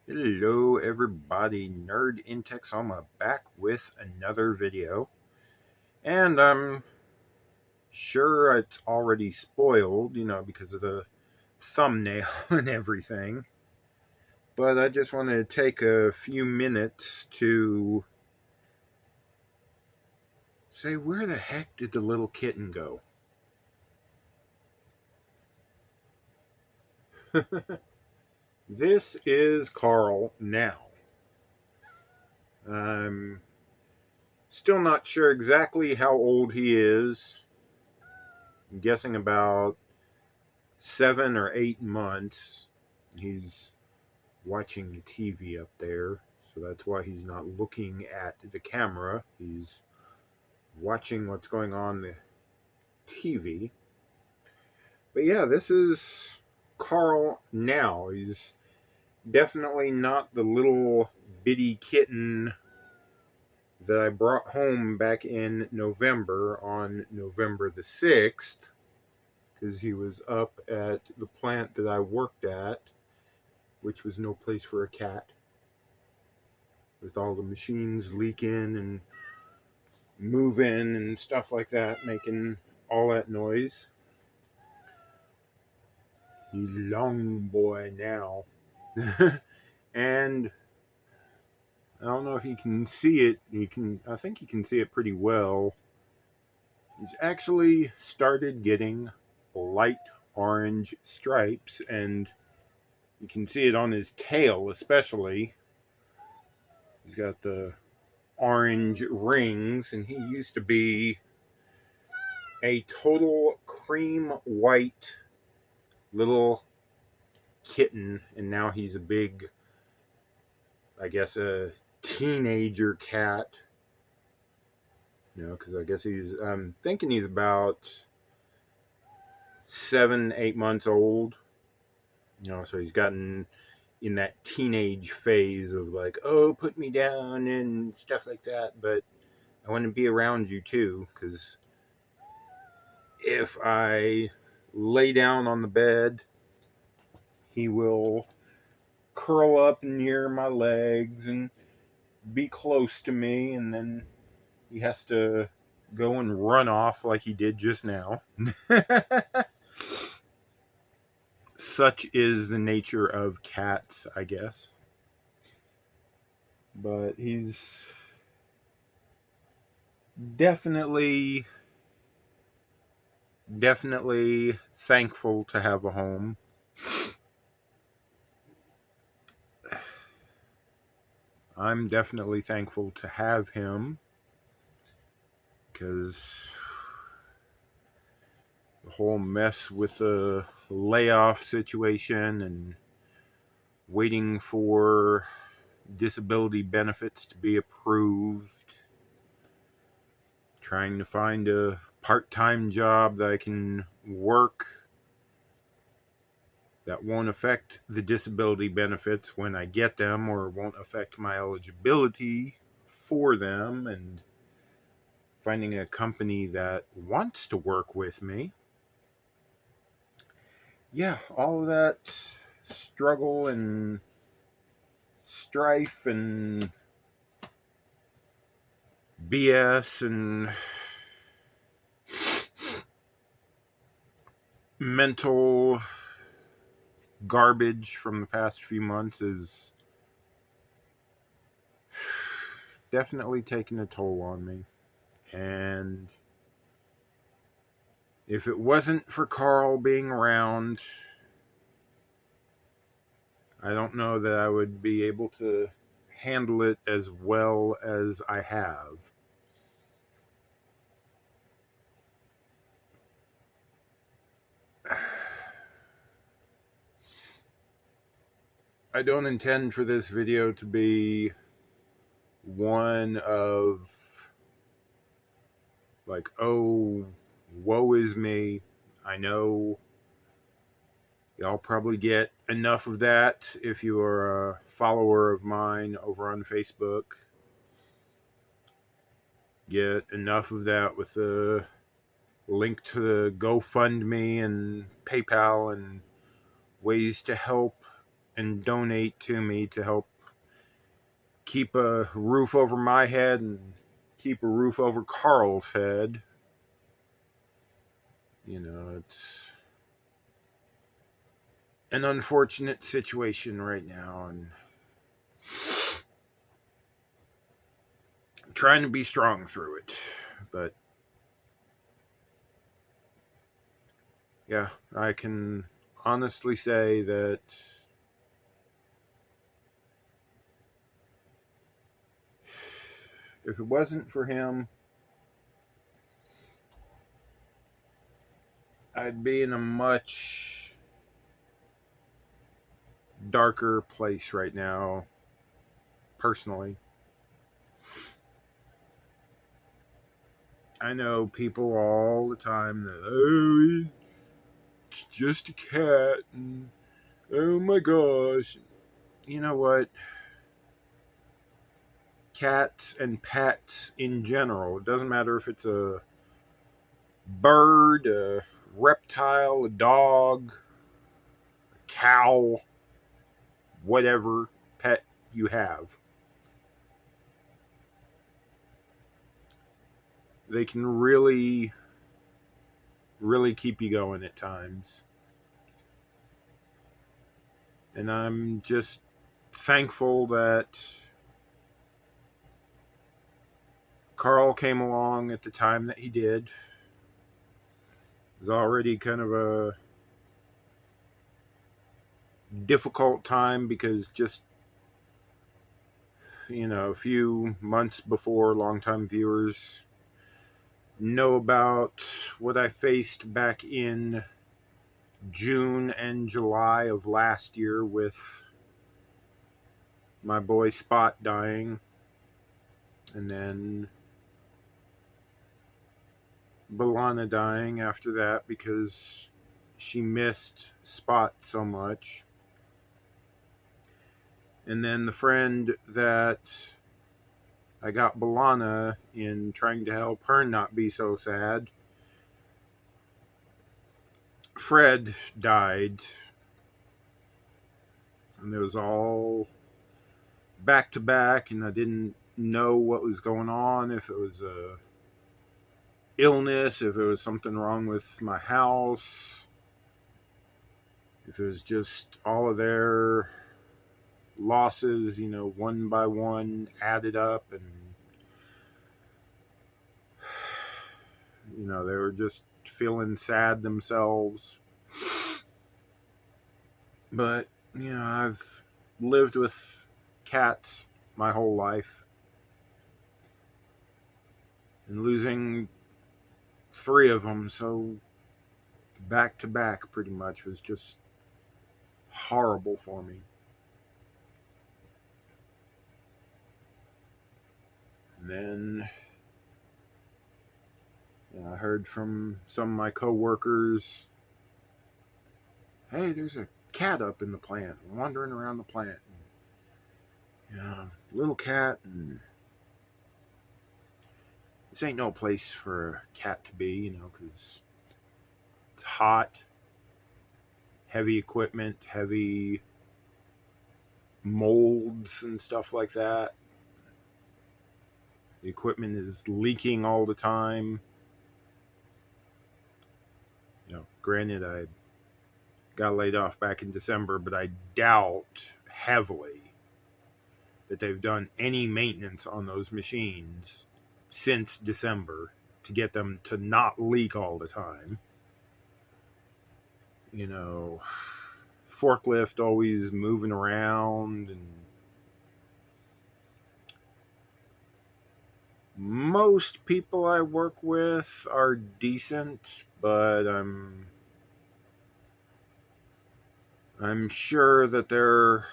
Hello everybody, Nerd in Texoma back with another video. And I'm sure it's already spoiled, because of the thumbnail and everything. But I just want to take a few minutes to say, where the heck did the little kitten go? This is Carl now. I'm still not sure exactly how old he is. I'm guessing about 7 or 8 months. He's watching the TV up there, so that's why he's not looking at the camera. He's watching what's going on the TV. But yeah, this is Carl now. He's definitely not the little bitty kitten that I brought home back in November, on November the 6th, because he was up at the plant that I worked at, which was no place for a cat, with all the machines leaking and moving and stuff like that, making all that noise. He's long boy now. And I don't know if you can see it. I think you can see it pretty well. He's actually started getting light orange stripes, and you can see it on his tail especially. He's got the orange rings, and he used to be a total cream white little kitten, and now he's a big, I guess, a teenager cat. Because I guess I'm thinking he's about 7, 8 months old. So he's gotten in that teenage phase of like, oh, put me down and stuff like that. But I want to be around you too, because if I lay down on the bed, he will curl up near my legs and be close to me, and then he has to go and run off like he did just now. Such is the nature of cats, I guess. But he's definitely thankful to have a home. I'm definitely thankful to have him, because the whole mess with the layoff situation and waiting for disability benefits to be approved, trying to find a part-time job that I can work that won't affect the disability benefits when I get them, or won't affect my eligibility for them, and finding a company that wants to work with me. Yeah, all of that struggle and strife and BS and mental garbage from the past few months is definitely taking a toll on me. And if it wasn't for Carl being around, I don't know that I would be able to handle it as well as I have. I don't intend for this video to be one of like, oh, woe is me. I know y'all probably get enough of that if you are a follower of mine over on Facebook. Get enough of that with the link to the GoFundMe and PayPal and ways to help and donate to me to help keep a roof over my head and keep a roof over Carl's head. It's an unfortunate situation right now, and I'm trying to be strong through it. But yeah, I can honestly say that if it wasn't for him, I'd be in a much darker place right now, personally. I know people all the time that, oh, it's just a cat, and oh my gosh. You know what? Cats and pets in general, it doesn't matter if it's a bird, a reptile, a dog, a cow, whatever pet you have, they can really, really keep you going at times. And I'm just thankful that Carl came along at the time that he did. It was already kind of a difficult time because just, a few months before, longtime viewers know about what I faced back in June and July of last year with my boy Spot dying, and then Balana dying after that because she missed Spot so much. And then the friend that I got Balana in trying to help her not be so sad, Fred, died. And it was all back to back, and I didn't know what was going on, if it was a illness, if it was something wrong with my house, if it was just all of their losses, one by one added up, and they were just feeling sad themselves. But I've lived with cats my whole life, and losing 3 of them so back to back pretty much was just horrible for me. And then I heard from some of my coworkers, hey, there's a cat up in the plant, wandering around the plant. Little cat, and this ain't no place for a cat to be, because it's hot, heavy equipment, heavy molds and stuff like that. The equipment is leaking all the time. Granted, I got laid off back in December, but I doubt heavily that they've done any maintenance on those machines since December to get them to not leak all the time. Forklift always moving around, and most people I work with are decent, but I'm sure that there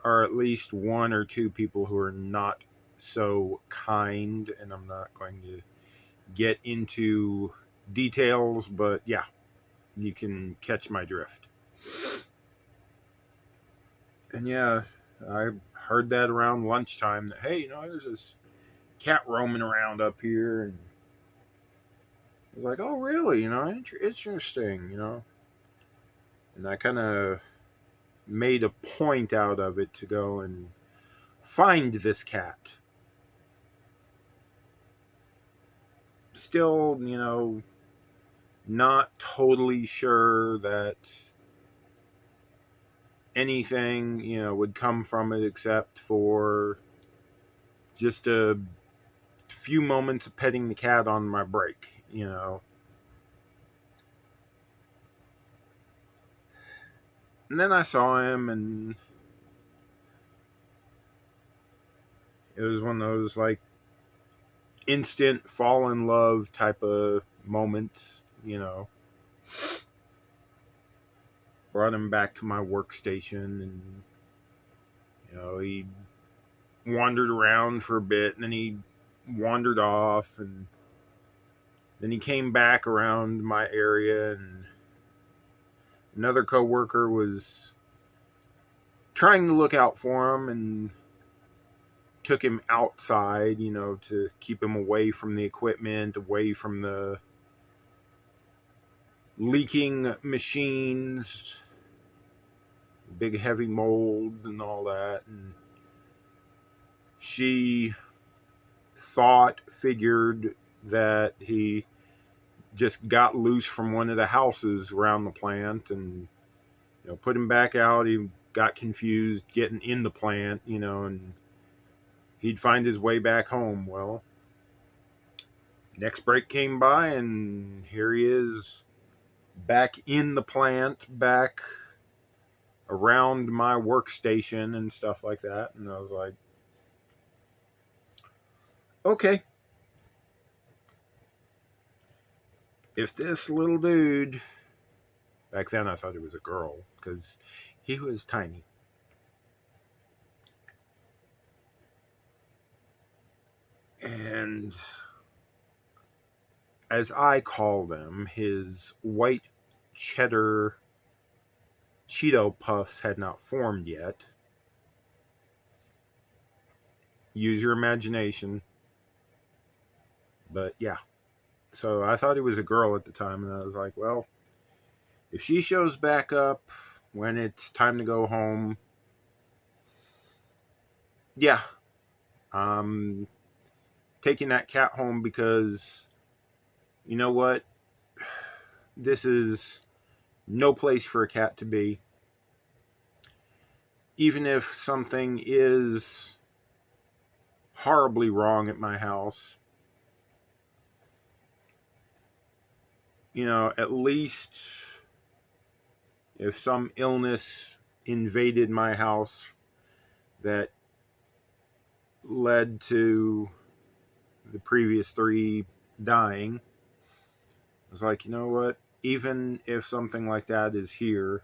are at least 1 or 2 people who are not so kind, and I'm not going to get into details, but yeah, you can catch my drift. And yeah, I heard that around lunchtime that, hey, there's this cat roaming around up here, and I was like, oh, really? Interesting, and I kind of made a point out of it to go and find this cat. Still, not totally sure that anything, would come from it except for just a few moments of petting the cat on my break. And then I saw him, and it was one of those like instant fall in love type of moments. Brought him back to my workstation, and he wandered around for a bit, and then he wandered off, and then he came back around my area, and another coworker was trying to look out for him and took him outside, to keep him away from the equipment, away from the leaking machines, big heavy mold and all that. And she figured that he just got loose from one of the houses around the plant, and put him back out. He got confused getting in the plant, and he'd find his way back home. Well, next break came by, and here he is back in the plant, back around my workstation and stuff like that. And I was like, okay, if this little dude, back then I thought he was a girl because he was tiny. And as I call them, his white cheddar Cheeto puffs had not formed yet. Use your imagination. But yeah. So I thought he was a girl at the time, and I was like, well, if she shows back up when it's time to go home, yeah, I'm taking that cat home, because you know what? This is no place for a cat to be. Even if something is horribly wrong at my house, at least if some illness invaded my house that led to the previous 3 dying, I was like, you know what? Even if something like that is here,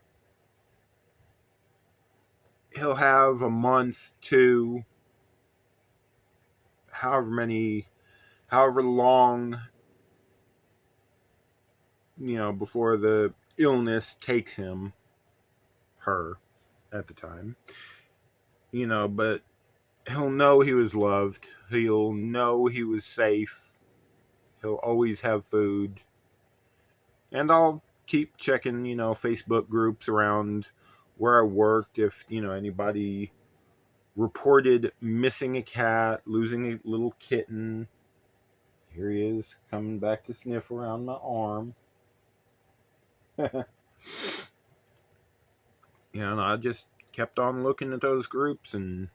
he'll have a month, 2, however long, before the illness takes her at the time. But he'll know he was loved. He'll know he was safe. He'll always have food. And I'll keep checking, Facebook groups around where I worked. If, anybody reported missing a cat, losing a little kitten. Here he is, coming back to sniff around my arm. And I just kept on looking at those groups, and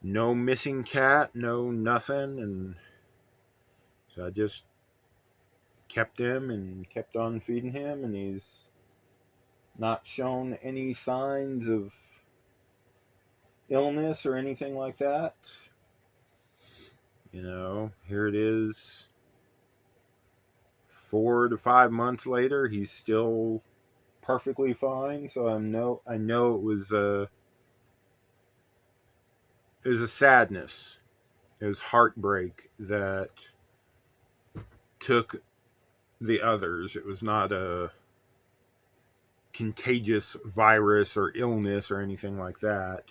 no missing cat, no nothing. And so I just kept him and kept on feeding him, and he's not shown any signs of illness or anything like that. Here it is, 4 to 5 months later, he's still perfectly fine. So I know it was a sadness, it was heartbreak that took the others. It was not a contagious virus or illness or anything like that.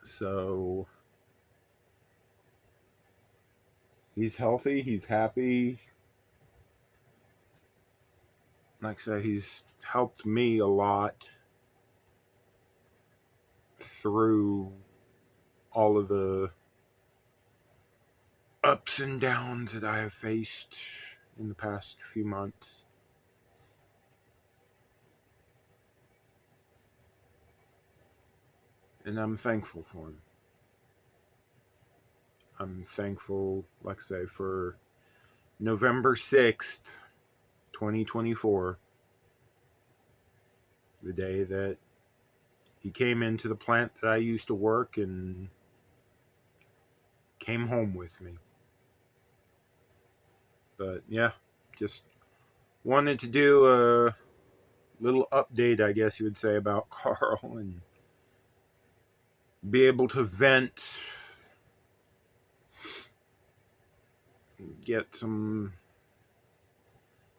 So he's healthy, he's happy. like I say, he's helped me a lot through all of the ups and downs that I have faced in the past few months. And I'm thankful for him. I'm thankful, like I say, for November 6th, 2024, the day that he came into the plant that I used to work and came home with me. But yeah, just wanted to do a little update, I guess you would say, about Carl and be able to vent, get some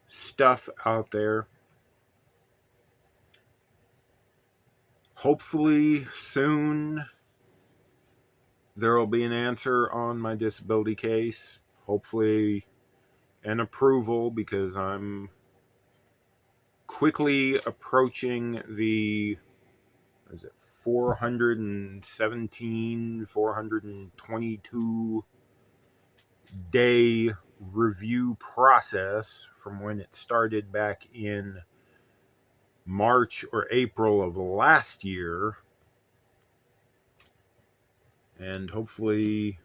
stuff out there. Hopefully soon there will be an answer on my disability case. Hopefully an approval, because I'm quickly approaching the 417, 422 day review process from when it started back in March or April of last year. And hopefully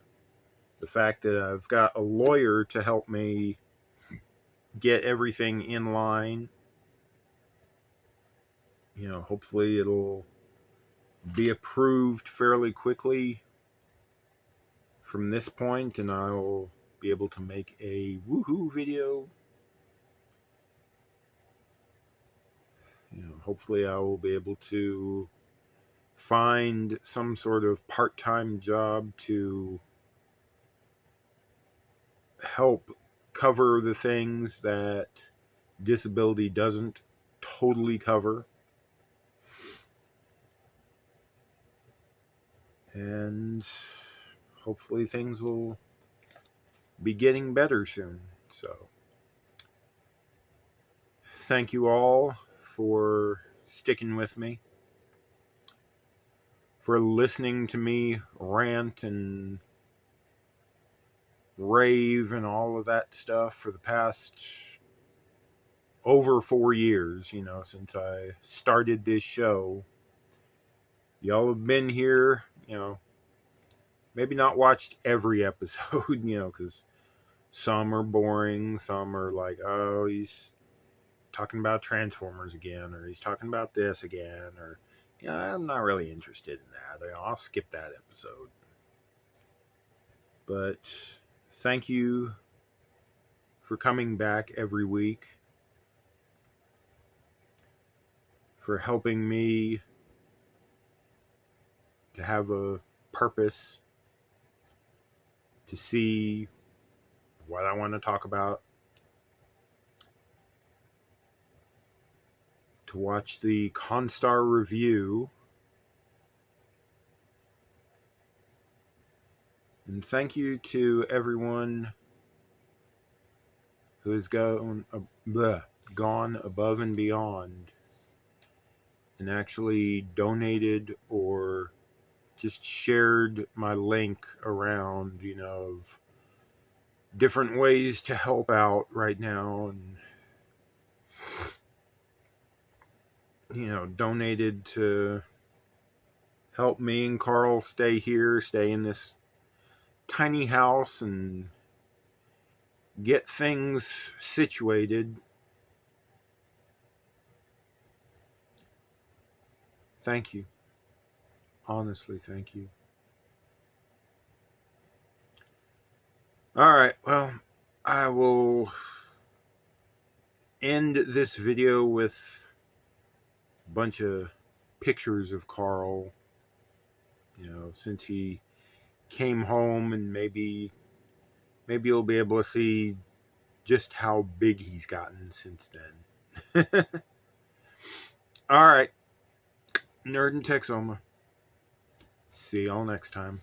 the fact that I've got a lawyer to help me get everything in line, hopefully it'll be approved fairly quickly from this point, and I'll be able to make a woohoo video. Hopefully I will be able to find some sort of part-time job to help cover the things that disability doesn't totally cover. And hopefully things will be getting better soon. So thank you all for sticking with me, for listening to me rant and rave and all of that stuff for the past over 4 years, since I started this show. Y'all have been here, maybe not watched every episode, because some are boring, some are like, oh, he's talking about Transformers again, or he's talking about this again, or I'm not really interested in that. I'll skip that episode. But thank you for coming back every week, for helping me to have a purpose, to see what I want to talk about, to watch the Constar review. And thank you to everyone who has gone above and beyond and actually donated or just shared my link around, of different ways to help out right now, and donated to help me and Carl stay in this tiny house and get things situated. Thank you. Honestly, thank you. All right, well, I will end this video with a bunch of pictures of Carl, since he came home, and maybe you'll be able to see just how big he's gotten since then. All right, Nerd and Texoma. See y'all next time.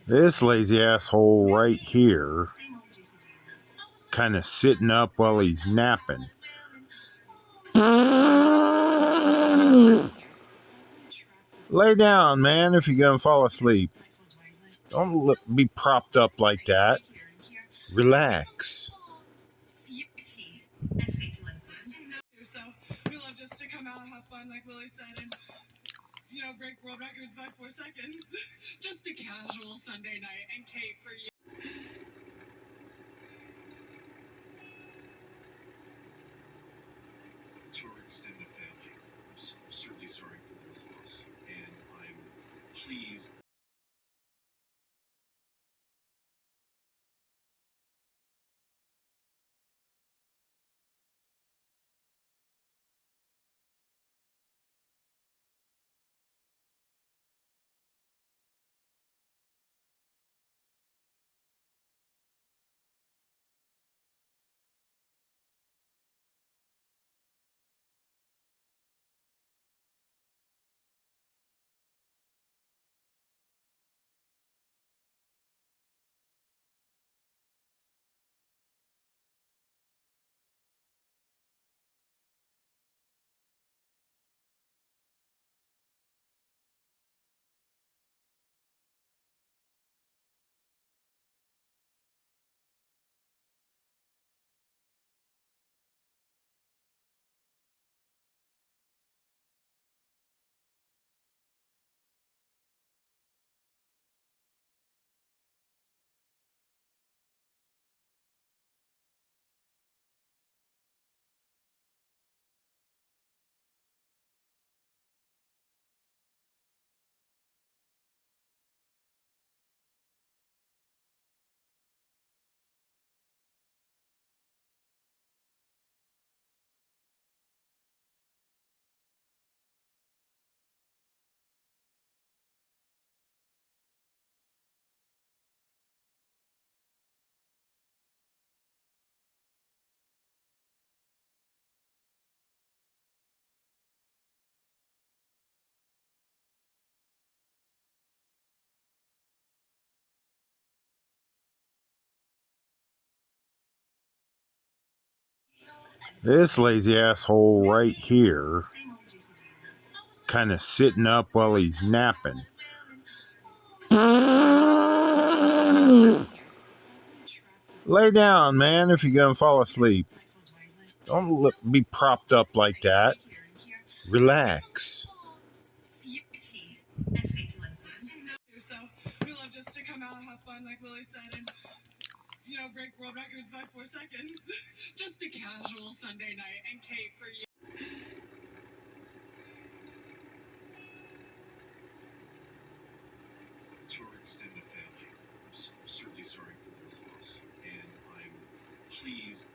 This lazy asshole right here, kind of sitting up while he's napping. Lay down, man, if you're gonna fall asleep. Don't be propped up like that. Relax. So we love just to come out, have fun, like Lily said, and break world records by 4 seconds. Just a casual Sunday night. And Kate, for you. To our extended family, I'm certainly sorry for their loss, and I'm pleased. This lazy asshole right here, kind of sitting up while he's napping. Lay down, man, if you're gonna fall asleep. Don't be propped up like that. Relax. So we love just to come out, have fun, like Lily said, and break world records by 4 seconds. Just a casual Sunday night. And Kate, for you. To our extended family, I'm certainly sorry for their loss, and I'm pleased.